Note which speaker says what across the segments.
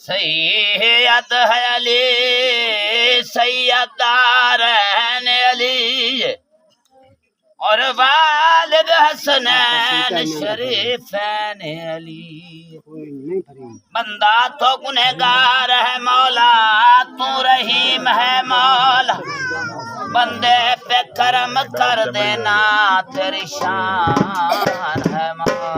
Speaker 1: सैयद है अली सैयदार अली और वालिद हसनैन शरीफैन अली। बंदा तो गुनहगार है मौला तू रहीम है मौला, बंदे पे करम कर देना तेरी शान है मौला।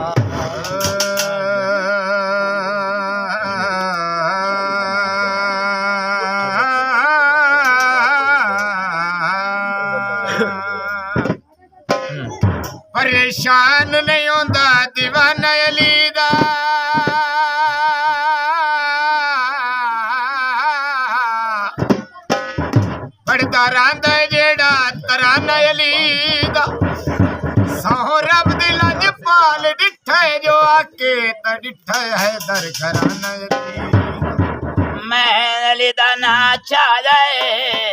Speaker 2: परेशान नहीं होंदा दीवाना अली दा, पढ़दा रहिंदा जेड़ा तराना अली दा। सहो रब दी लजपाल डिठे जो आके त डिठे है दर घराना अली।
Speaker 1: मैं अली दा नाचा जाए